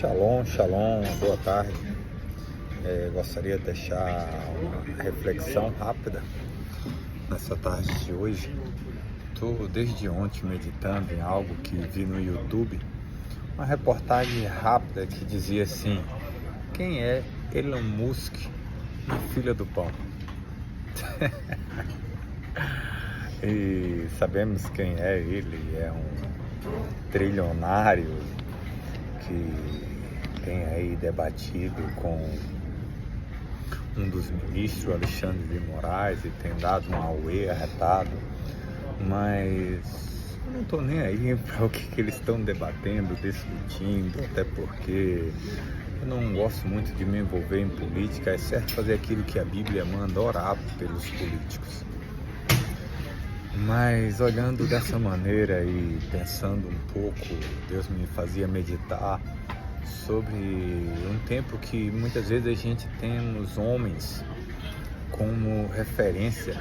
Shalom, shalom, boa tarde. Gostaria de deixar uma reflexão rápida nessa tarde de hoje. Estou desde ontem meditando em algo que vi no YouTube, uma reportagem rápida que dizia assim: quem é Elon Musk, filha do pão? E sabemos quem é ele, é um trilionário que tem aí debatido com um dos ministros, Alexandre de Moraes, e tem dado um auê arretado, mas eu não estou nem aí para o que eles estão debatendo, discutindo, até porque eu não gosto muito de me envolver em política. É certo fazer aquilo que a Bíblia manda, orar pelos políticos. Mas olhando dessa maneira e pensando um pouco, Deus me fazia meditar sobre um tempo que muitas vezes a gente tem os homens como referência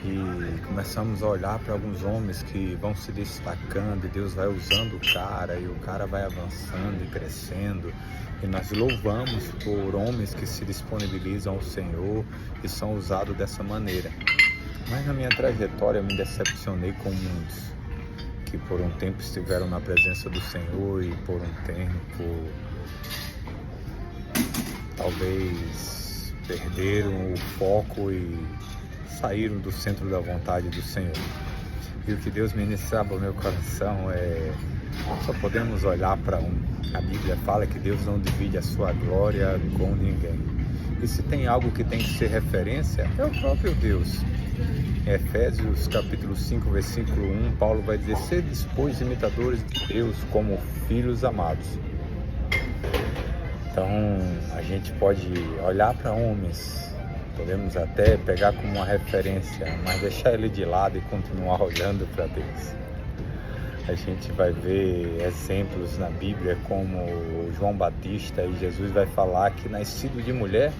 e começamos a olhar para alguns homens que vão se destacando e Deus vai usando o cara e o cara vai avançando e crescendo, e nós louvamos por homens que se disponibilizam ao Senhor e são usados dessa maneira. Mas na minha trajetória eu me decepcionei com muitos que por um tempo estiveram na presença do Senhor e por um tempo talvez perderam o foco e saíram do centro da vontade do Senhor. E o que Deus ministrava ao meu coração é: só podemos olhar para um. A Bíblia fala que Deus não divide a sua glória com ninguém. E se tem algo que tem que ser referência, é o próprio Deus. Em Efésios capítulo 5, versículo 1, Paulo vai dizer: sede, pois, imitadores de Deus como filhos amados. Então, a gente pode olhar para homens, podemos até pegar como uma referência, mas deixar ele de lado e continuar olhando para Deus. A gente vai ver exemplos na Bíblia como João Batista, e Jesus vai falar que nascido de mulher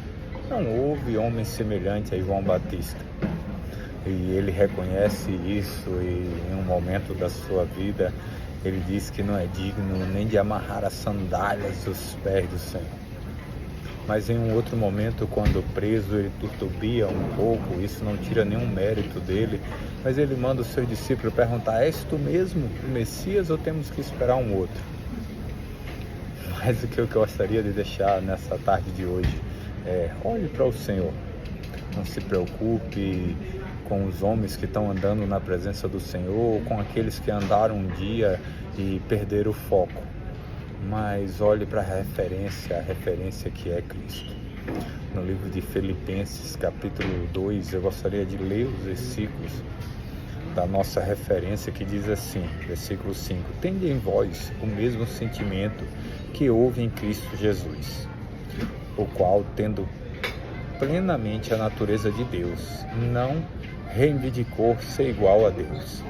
não houve homem semelhante a João Batista. E ele reconhece isso, e em um momento da sua vida ele diz que não é digno nem de amarrar as sandálias dos pés do Senhor. Mas em um outro momento, quando preso, ele titubia um pouco. Isso não tira nenhum mérito dele, mas ele manda os seus discípulos perguntar: és tu mesmo o Messias ou temos que esperar um outro? Mas o que eu gostaria de deixar nessa tarde de hoje é: olhe para o Senhor. Não se preocupe com os homens que estão andando na presença do Senhor, ou com aqueles que andaram um dia e perderam o foco. Mas olhe para a referência que é Cristo. No livro de Filipenses, capítulo 2, eu gostaria de ler os versículos da nossa referência, que diz assim, versículo 5: tende em vós o mesmo sentimento que houve em Cristo Jesus, o qual, tendo plenamente a natureza de Deus, não reivindicou ser igual a Deus,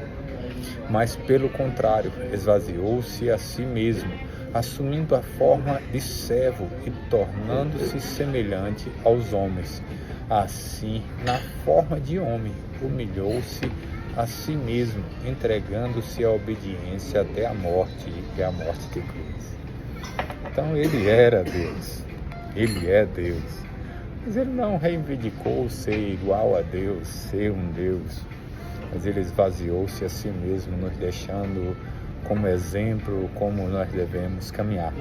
mas pelo contrário, esvaziou-se a si mesmo, assumindo a forma de servo e tornando-se semelhante aos homens. Assim, na forma de homem, humilhou-se a si mesmo, entregando-se à obediência até a morte, e a morte de cruz. Então ele era Deus, ele é Deus. Mas ele não reivindicou ser igual a Deus, ser um Deus, mas ele esvaziou-se a si mesmo, nos deixando como exemplo como nós devemos caminhar.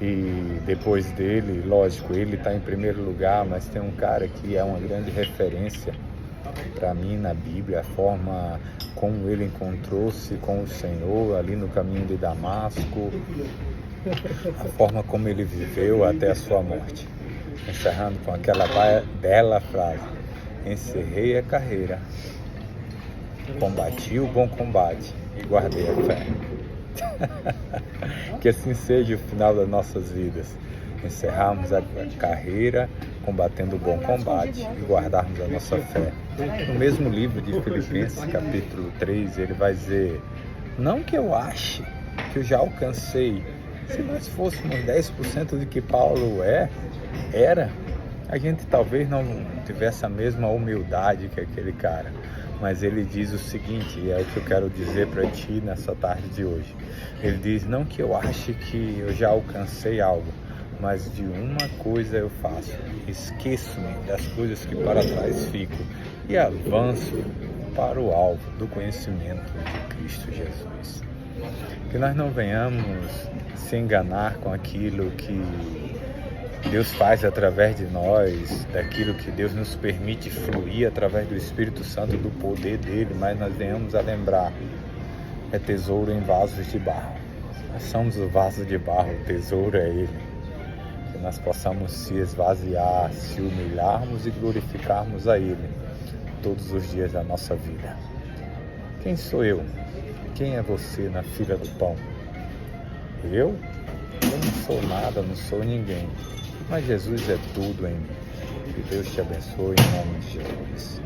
E depois dele, lógico, ele está em primeiro lugar, mas tem um cara que é uma grande referência para mim na Bíblia, a forma como ele encontrou-se com o Senhor ali no caminho de Damasco, a forma como ele viveu até a sua morte. Encerrando com aquela bela frase: encerrei a carreira, combati o bom combate e guardei a fé. Que assim seja o final das nossas vidas: encerrarmos a carreira combatendo o bom combate e guardarmos a nossa fé. No mesmo livro de Filipenses, capítulo 3, ele vai dizer: não que eu ache que eu já alcancei. Se nós fôssemos 10% de que Paulo era, a gente talvez não tivesse a mesma humildade que aquele cara. Mas ele diz o seguinte, e é o que eu quero dizer para ti nessa tarde de hoje. Ele diz, não que eu ache que eu já alcancei algo, mas de uma coisa eu faço, esqueço-me das coisas que para trás ficam e avanço para o alvo do conhecimento de Cristo Jesus. Que nós não venhamos se enganar com aquilo que Deus faz através de nós, daquilo que Deus nos permite fluir através do Espírito Santo, do poder dele, mas nós venhamos a lembrar, é tesouro em vasos de barro. Nós somos o vaso de barro, o tesouro é ele. Que nós possamos se esvaziar, se humilharmos e glorificarmos a ele todos os dias da nossa vida. Quem sou eu? Quem é você na fila do pão? Eu? Eu não sou nada, não sou ninguém. Mas Jesus é tudo em mim. Que Deus te abençoe em nome de Jesus.